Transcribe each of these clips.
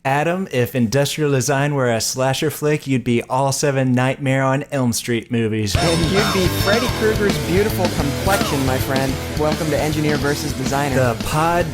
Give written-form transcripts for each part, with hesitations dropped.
Adam, if industrial design were a slasher flick, you'd be all 7 Nightmare on Elm Street movies. And you'd be Freddy Krueger's beautiful complexion, my friend. Welcome to Engineer versus Designer. The pod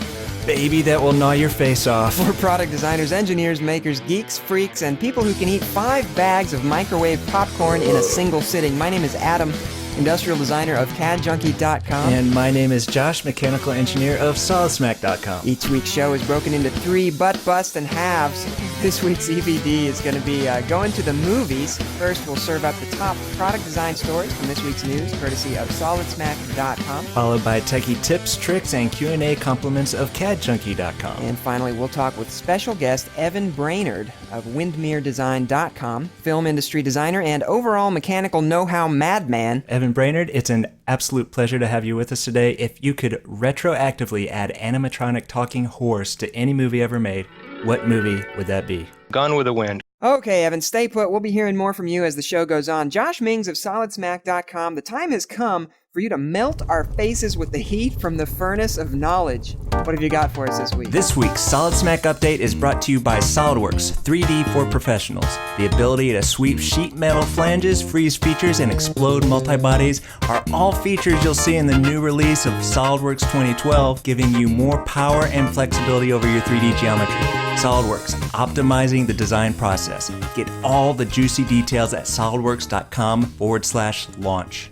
baby that will gnaw your face off. We're product designers, engineers, makers, geeks, freaks, and people who can eat 5 bags of microwave popcorn in a single sitting. My name is Adam, industrial designer of CADjunkie.com. And my name is Josh, mechanical engineer of SolidSmack.com. Each week's show is broken into 3 butt bust and halves. This week's EvD is going to be going to the movies. First, we'll serve up the top product design stories from this week's news, courtesy of SolidSmack.com. Followed by techie tips, tricks, and Q&A compliments of CADjunkie.com. And finally, we'll talk with special guest Evan Brainard of WindmereDesign.com, film industry designer and overall mechanical know-how madman. Evan Brainard, it's an absolute pleasure to have you with us today. If you could retroactively add animatronic talking horse to any movie ever made, what movie would that be? Gone with the Wind. Okay, Evan, stay put. We'll be hearing more from you as the show goes on. Josh Mings of SolidSmack.com, the time has come for you to melt our faces with the heat from the furnace of knowledge. What have you got for us this week? This week's Solid Smack Update is brought to you by SolidWorks 3D for Professionals. The ability to sweep sheet metal flanges, freeze features, and explode multibodies are all features you'll see in the new release of SolidWorks 2012, giving you more power and flexibility over your 3D geometry. SolidWorks, optimizing the design process. Get all the juicy details at solidworks.com/launch.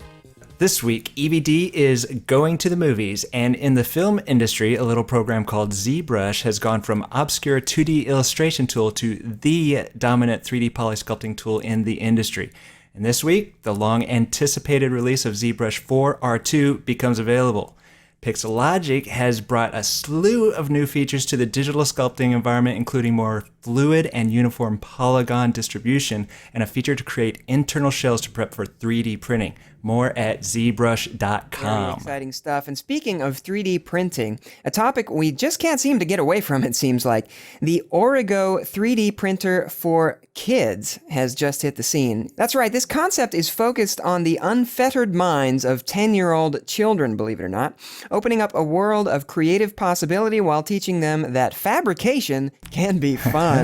This week, EvD is going to the movies, and in the film industry, a little program called ZBrush has gone from obscure 2D illustration tool to the dominant 3D polysculpting tool in the industry. And this week, the long-anticipated release of ZBrush 4 R2 becomes available. Pixelogic has brought a slew of new features to the digital sculpting environment, including more fluid and uniform polygon distribution and a feature to create internal shells to prep for 3D printing. More at zbrush.com. Very exciting stuff. And speaking of 3D printing, a topic we just can't seem to get away from, it seems like, the Origo 3D printer for kids has just hit the scene. That's right, this concept is focused on the unfettered minds of 10-year-old children, believe it or not, opening up a world of creative possibility while teaching them that fabrication can be fun.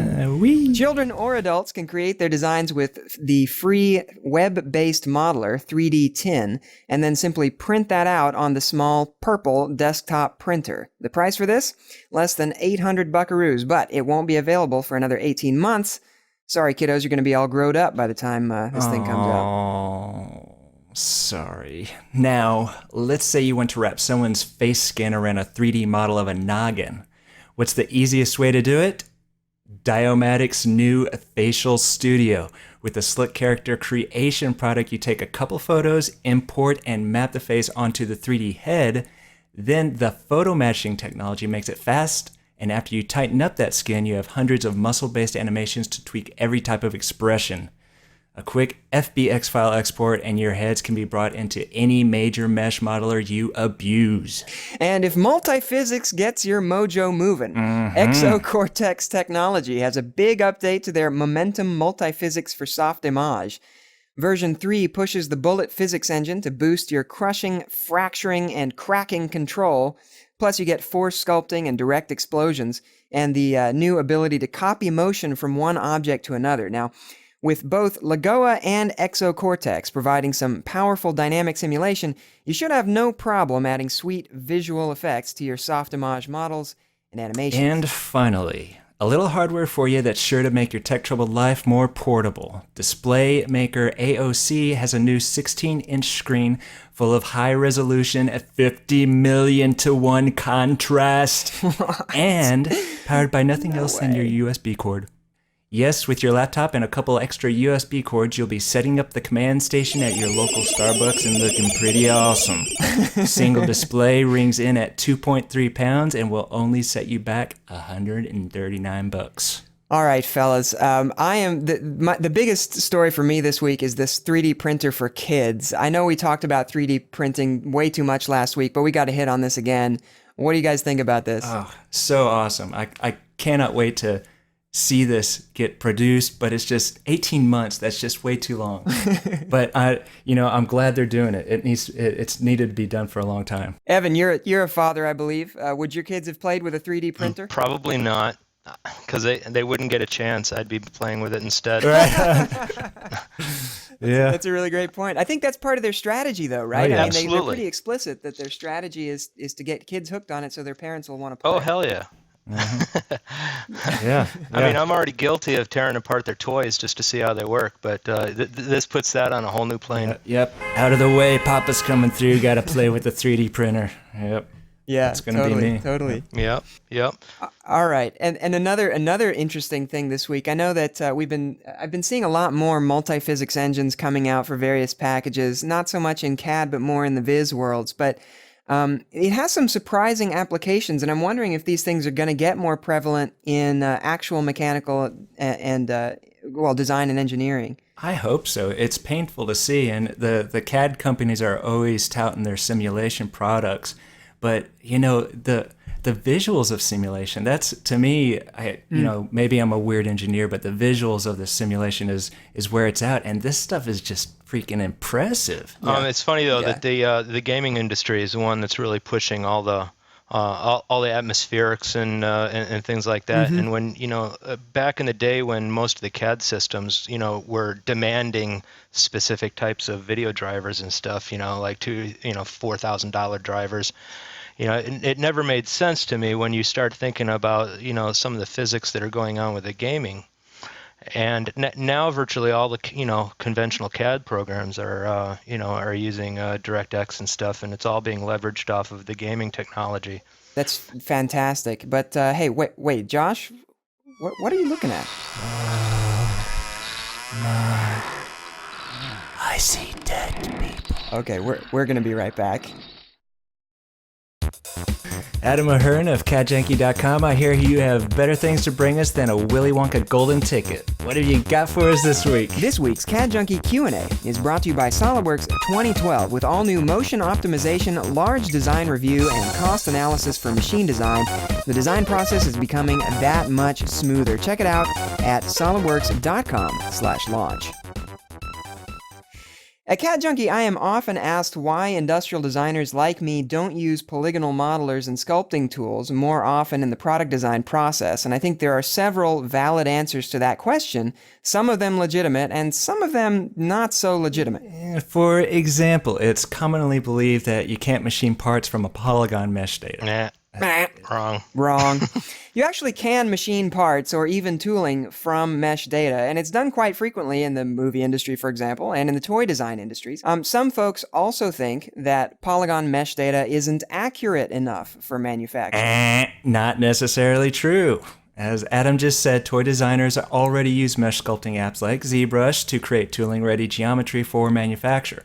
Children or adults can create their designs with the free web-based modeler, 3D Tin, and then simply print that out on the small purple desktop printer. The price for this? Less than 800 buckaroos, but it won't be available for another 18 months. Sorry, kiddos, you're going to be all growed up by the time this thing comes out. Oh, sorry. Now, let's say you want to wrap someone's face skin around a 3D model of a noggin. What's the easiest way to do it? Diomatic's new Facial Studio. With the slick character creation product, you take a couple photos, import, and map the face onto the 3D head. Then the photo matching technology makes it fast, and after you tighten up that skin, you have hundreds of muscle-based animations to tweak every type of expression. A quick FBX file export and your heads can be brought into any major mesh modeler you abuse. And if multiphysics gets your mojo moving, ExoCortex Technology has a big update to their Momentum Multiphysics for Soft Image. Version 3 pushes the Bullet physics engine to boost your crushing, fracturing, and cracking control. Plus, you get force sculpting and direct explosions, and the new ability to copy motion from one object to another. Now, with both Lagoa and ExoCortex providing some powerful dynamic simulation, you should have no problem adding sweet visual effects to your soft image models and animations. And finally, a little hardware for you that's sure to make your tech-troubled life more portable. Display maker AOC has a new 16-inch screen full of high-resolution 50 million to 1 contrast and powered by nothing else than your USB cord. Yes, with your laptop and a couple extra USB cords, you'll be setting up the command station at your local Starbucks and looking pretty awesome. Single display rings in at 2.3 pounds and will only set you back $139. All right, fellas. I am the biggest story for me this week is this 3D printer for kids. I know we talked about 3D printing way too much last week, but we got to hit on this again. What do you guys think about this? Oh, so awesome. I cannot wait to see this get produced, but it's just 18 months. That's just way too long. But I'm glad they're doing it. It's needed to be done for a long time. Evan, you're a father, I believe. Would your kids have played with a 3D printer? Probably not. because they wouldn't get a chance. I'd be playing with it instead. Yeah. That's a really great point. I think that's part of their strategy, though, right? yeah. I mean, they're Absolutely. pretty explicit that their strategy is to get kids hooked on it so their parents will want to play. Oh, hell yeah. Yeah. I mean, I'm already guilty of tearing apart their toys just to see how they work, but this puts that on a whole new plane. Yep. Out of the way, Papa's coming through. Got to play with the 3D printer. Yep. Yeah, That's gonna be me. Totally. Yep. All right, and another interesting thing this week. I know that I've been seeing a lot more multi-physics engines coming out for various packages. Not so much in CAD, but more in the Viz worlds. But it has some surprising applications, and I'm wondering if these things are going to get more prevalent in actual mechanical and design and engineering. I hope so. It's painful to see, and the CAD companies are always touting their simulation products. But the visuals of simulation, that's, to me, maybe I'm a weird engineer, but the visuals of the simulation is where it's at, and this stuff is just freaking impressive. It's funny though that the gaming industry is the one that's really pushing all the atmospherics and things like that. And when back in the day when most of the CAD systems were demanding specific types of video drivers and stuff, like $4,000 drivers. It never made sense to me when you start thinking about, some of the physics that are going on with the gaming. And now virtually all the, conventional CAD programs are using DirectX and stuff, and it's all being leveraged off of the gaming technology. That's fantastic. But hey, wait, Josh, what are you looking at? I see dead people. Okay, we're gonna be right back. Adam Ahern of CADJanky.com. I hear you have better things to bring us than a Willy Wonka golden ticket. What have you got for us this week? This week's CAD Junkie Q&A is brought to you by SOLIDWORKS 2012 with all new motion optimization, large design review, and cost analysis for machine design. The design process is becoming that much smoother. Check it out at solidworks.com/launch. At CAD Junkie, I am often asked why industrial designers like me don't use polygonal modelers and sculpting tools more often in the product design process, and I think there are several valid answers to that question, some of them legitimate, and some of them not so legitimate. For example, it's commonly believed that you can't machine parts from a polygon mesh data. Wrong. You actually can machine parts or even tooling from mesh data, and it's done quite frequently in the movie industry, for example, and in the toy design industries. Some folks also think that polygon mesh data isn't accurate enough for manufacturing. Not necessarily true. As Adam just said, toy designers already use mesh sculpting apps like ZBrush to create tooling-ready geometry for manufacture.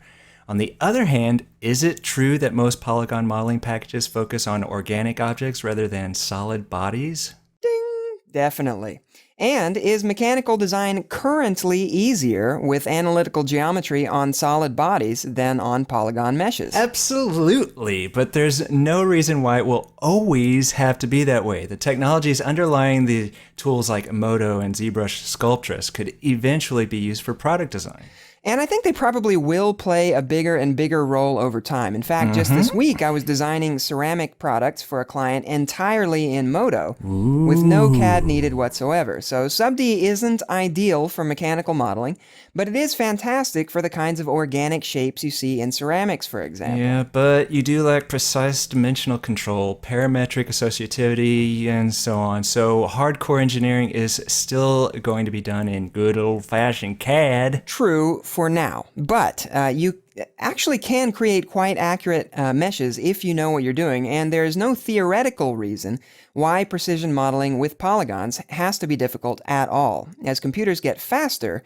On the other hand, is it true that most polygon modeling packages focus on organic objects rather than solid bodies? Ding! Definitely. And is mechanical design currently easier with analytical geometry on solid bodies than on polygon meshes? Absolutely, but there's no reason why it will always have to be that way. The technologies underlying the tools like Modo and ZBrush Sculptress could eventually be used for product design. And I think they probably will play a bigger and bigger role over time. In fact, just this week, I was designing ceramic products for a client entirely in Modo with no CAD needed whatsoever. So SubD isn't ideal for mechanical modeling, but it is fantastic for the kinds of organic shapes you see in ceramics, for example. Yeah, but you do lack precise dimensional control, parametric associativity, and so on. So hardcore engineering is still going to be done in good old-fashioned CAD. True for now, but you actually can create quite accurate meshes if you know what you're doing, and there is no theoretical reason why precision modeling with polygons has to be difficult at all. As computers get faster,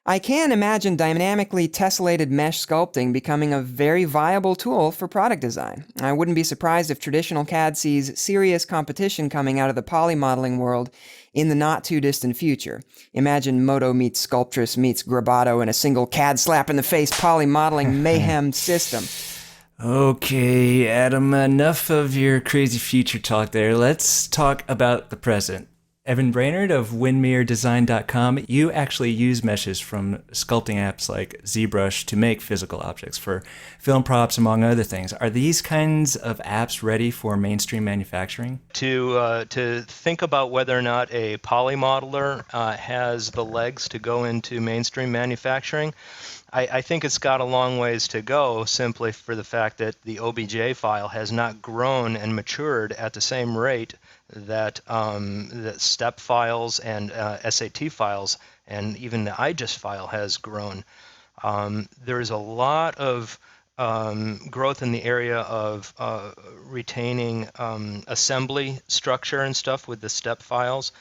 I can imagine dynamically tessellated mesh sculpting becoming a very viable tool for product design. I wouldn't be surprised if traditional CAD sees serious competition coming out of the poly modeling world in the not-too-distant future. Imagine Modo meets Sculptress meets Grabado in a single CAD slap-in-the-face poly modeling mayhem system. Okay, Adam, enough of your crazy future talk there. Let's talk about the present. Evan Brainard of windmirrordesign.com. You actually use meshes from sculpting apps like ZBrush to make physical objects for film props, among other things. Are these kinds of apps ready for mainstream manufacturing? To think about whether or not a polymodeler has the legs to go into mainstream manufacturing, I think it's got a long ways to go, simply for the fact that the OBJ file has not grown and matured at the same rate that STEP files and SAT files and even the IGES file has grown. There is a lot of growth in the area of retaining assembly structure and stuff with the STEP files.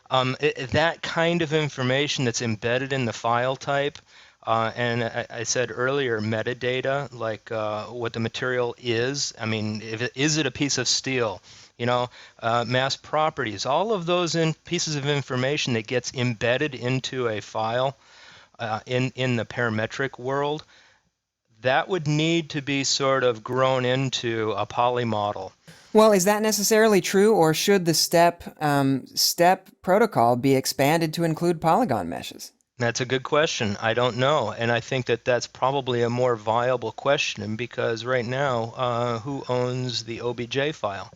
That kind of information that's embedded in the file type, and I said earlier, metadata, like what the material is. I mean, is it a piece of steel? Mass properties, all of those pieces of information that gets embedded into a file in the parametric world, that would need to be sort of grown into a poly model. Well, is that necessarily true, or should the STEP protocol be expanded to include polygon meshes? That's a good question. I don't know, and I think that that's probably a more viable question, because right now, who owns the OBJ file?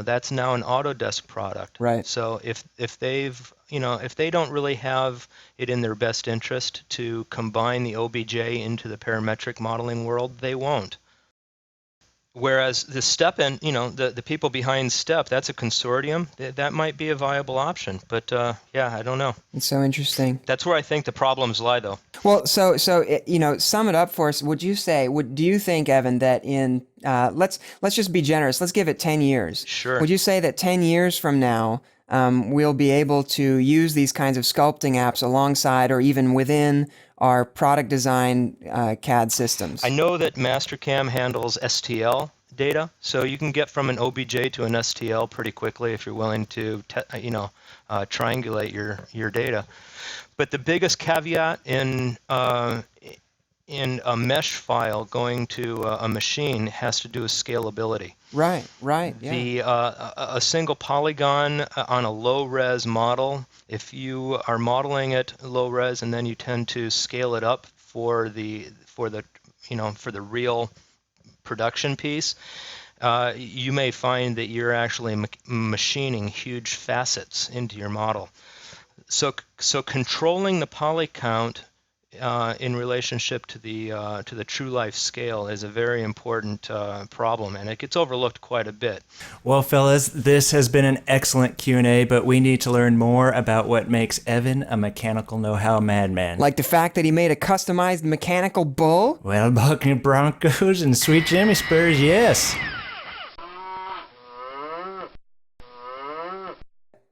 That's now an Autodesk product. Right. So if they don't really have it in their best interest to combine the OBJ into the parametric modeling world, they won't. Whereas the STEP and the people behind STEP, that's a consortium. That might be a viable option, but yeah, I don't know. It's so interesting. That's where I think the problems lie, though. Well, so sum it up for us. Do you think, Evan, that in let's just be generous. Let's give it 10 years. Sure. Would you say that 10 years from now, we'll be able to use these kinds of sculpting apps alongside or even within our product design CAD systems? I know that Mastercam handles STL data, so you can get from an OBJ to an STL pretty quickly if you're willing to, triangulate your data. But the biggest caveat in a mesh file going to a machine has to do with scalability. Right, yeah. A single polygon on a low-res model, if you are modeling it low-res and then you tend to scale it up for the real production piece, you may find that you're actually machining huge facets into your model. So controlling the poly count in relationship to the true life scale is a very important problem, and it gets overlooked quite a bit. Well, fellas, this has been an excellent Q&A, but we need to learn more about what makes Evan a mechanical know-how madman. Like the fact that he made a customized mechanical bull? Well, Bucking Broncos and Sweet Jimmy Spurs, yes.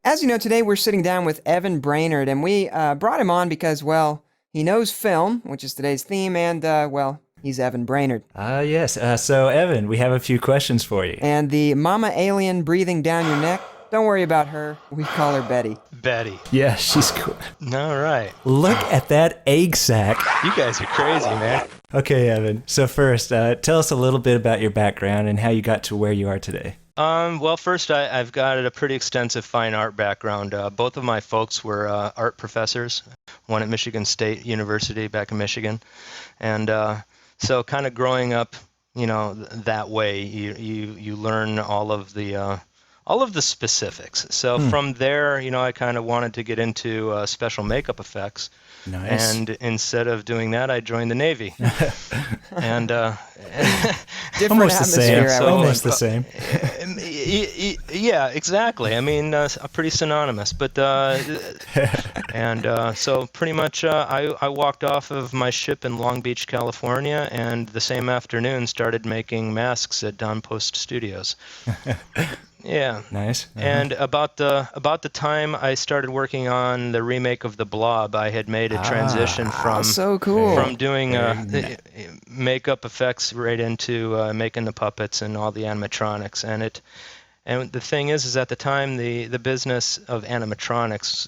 As you know, today we're sitting down with Evan Brainard, and we brought him on because, well, he knows film, which is today's theme, and, well, he's Evan Brainard. Yes. So, Evan, we have a few questions for you. And the mama alien breathing down your neck, don't worry about her. We call her Betty. Betty. Yeah, she's cool. All right. Look at that egg sack. You guys are crazy, man. Okay, Evan. So first, tell us a little bit about your background and how you got to where you are today. Well, first, I've got a pretty extensive fine art background. Both of my folks were art professors, one at Michigan State University back in Michigan. And so kind of growing up, that way, you learn all of the specifics. So from there, I kind of wanted to get into special makeup effects. Nice. And instead of doing that, I joined the Navy. And Different almost the same. atmosphere, I would Almost think. the same. Yeah, exactly. I mean, pretty synonymous. But so pretty much, I walked off of my ship in Long Beach, California, and the same afternoon started making masks at Don Post Studios. Yeah. Nice. Uh-huh. And about the time I started working on the remake of The Blob, I had made a transition from so cool. from doing makeup effects right into making the puppets and all the animatronics. And the thing is at the time the business of animatronics,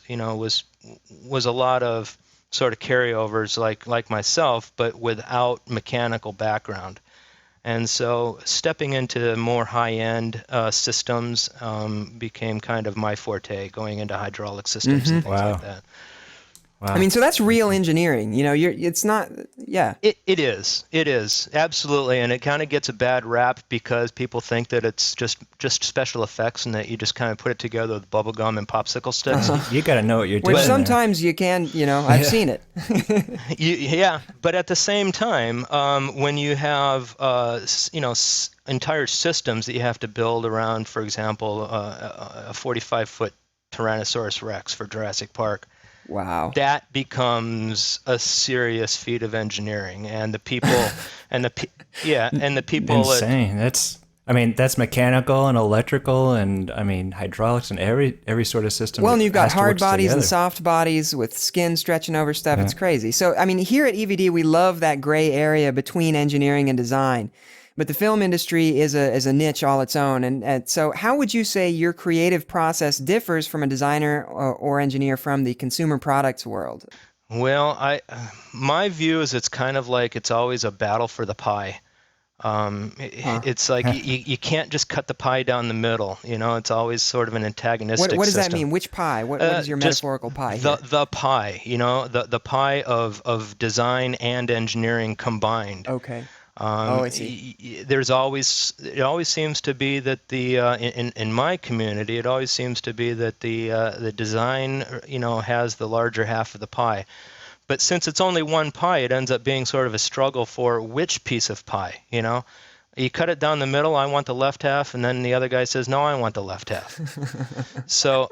was a lot of sort of carryovers like myself, but without mechanical background. And so stepping into more high-end systems became kind of my forte, going into hydraulic systems and things like that. Wow. I mean, so that's real engineering. It's not, yeah. It is, absolutely. And it kind of gets a bad rap because people think that it's just special effects and that you just kind of put it together with bubble gum and popsicle sticks. You got to know what you're doing. Which sometimes you can, I've seen it. Yeah, but at the same time, when you have, entire systems that you have to build around, for example, a 45-foot Tyrannosaurus Rex for Jurassic Park, wow, that becomes a serious feat of engineering, and the people, and the people. Insane. That's mechanical and electrical, and hydraulics and every sort of system. Well, and you've got hard bodies together. and soft bodies with skin stretching over stuff. Yeah. It's crazy. So, here at EvD, we love that gray area between engineering and design. But the film industry is a niche all its own. And so how would you say your creative process differs from a designer or engineer from the consumer products world? Well, my view is it's kind of like it's always a battle for the pie. It's like you can't just cut the pie down the middle. It's always sort of an antagonistic What does system. that mean? Which pie? What is your metaphorical pie here? The pie, the pie of design and engineering combined. Okay. I see. It always seems to be that in my community, it always seems to be that the design, has the larger half of the pie. But since it's only one pie, it ends up being sort of a struggle for which piece of pie, You cut it down the middle, I want the left half, and then the other guy says, no, I want the left half. So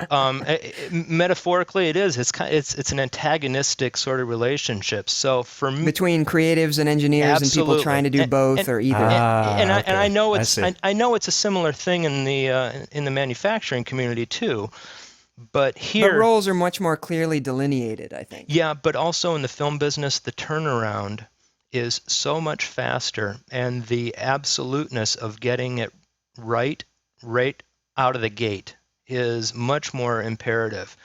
metaphorically, it's an antagonistic sort of relationship. So for me, between creatives and engineers and people trying to do both or either. And I know it's a similar thing in the manufacturing community too. But here, the roles are much more clearly delineated, I think. Yeah, but also in the film business, the turnaround is so much faster, and the absoluteness of getting it right out of the gate is much more imperative.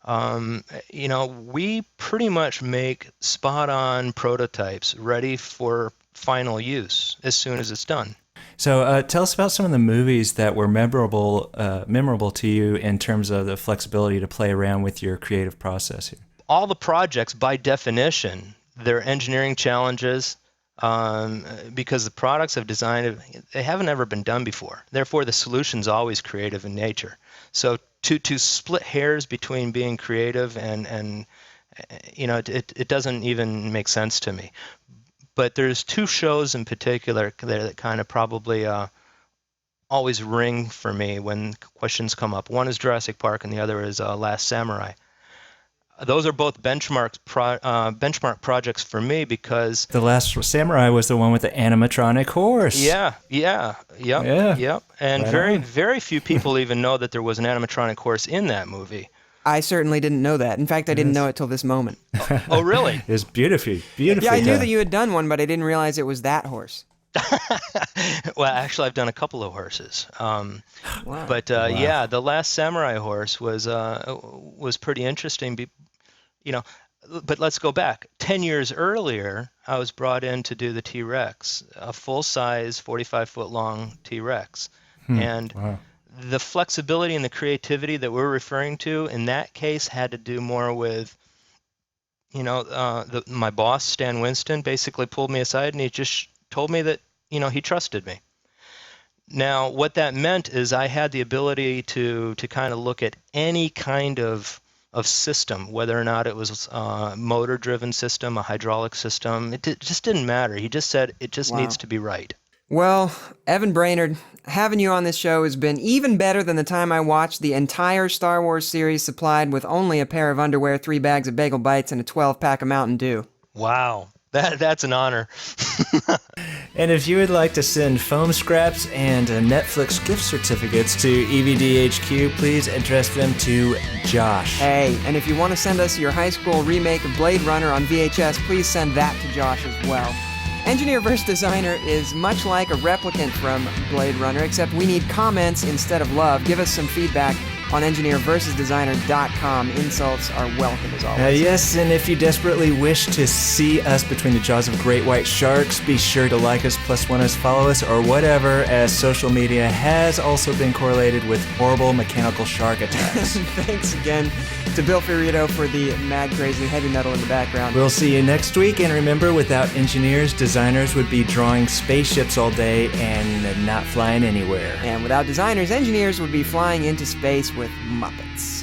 We pretty much make spot-on prototypes ready for final use as soon as it's done. So tell us about some of the movies that were memorable to you in terms of the flexibility to play around with your creative process here. All the projects, by definition, they're engineering challenges because the products I've designed, they haven't ever been done before. Therefore, the solution's always creative in nature. So to split hairs between being creative and it doesn't even make sense to me. But there's two shows in particular that kind of probably always ring for me when questions come up. One is Jurassic Park, and the other is Last Samurai. Those are both benchmark projects for me because The Last Samurai was the one with the animatronic horse. Yep. And very few people even know that there was an animatronic horse in that movie. I certainly didn't know that. In fact, I didn't know it till this moment. Oh, really? It's beautiful. Yeah, I knew that you had done one, but I didn't realize it was that horse. Well, actually, I've done a couple of horses. Wow. But yeah, the Last Samurai horse was pretty interesting. But let's go back. 10 years earlier, I was brought in to do the T-Rex, a full-size, 45-foot-long T-Rex, and. Wow. The flexibility and the creativity that we're referring to in that case had to do more with, my boss, Stan Winston, basically pulled me aside and he just told me that, he trusted me. Now, what that meant is I had the ability to kind of look at any kind of system, whether or not it was a motor-driven system, a hydraulic system. It just didn't matter. He just said it just needs to be right. Well, Evan Brainard, having you on this show has been even better than the time I watched the entire Star Wars series supplied with only a pair of underwear, 3 bags of Bagel Bites, and a 12-pack of Mountain Dew. Wow, that's an honor. And if you would like to send foam scraps and Netflix gift certificates to EvDHQ, please address them to Josh. Hey, and if you want to send us your high school remake of Blade Runner on VHS, please send that to Josh as well. Engineer vs. Designer is much like a replicant from Blade Runner, except we need comments instead of love. Give us some feedback on engineerversusdesigner.com. Insults are welcome as always. Yes, and if you desperately wish to see us between the jaws of great white sharks, be sure to like us, +1 us, follow us, or whatever, as social media has also been correlated with horrible mechanical shark attacks. Thanks again to Bill Fiorito for the mad, crazy heavy metal in the background. We'll see you next week, and remember, without engineers, designers would be drawing spaceships all day and not flying anywhere. And without designers, engineers would be flying into space with Muppets.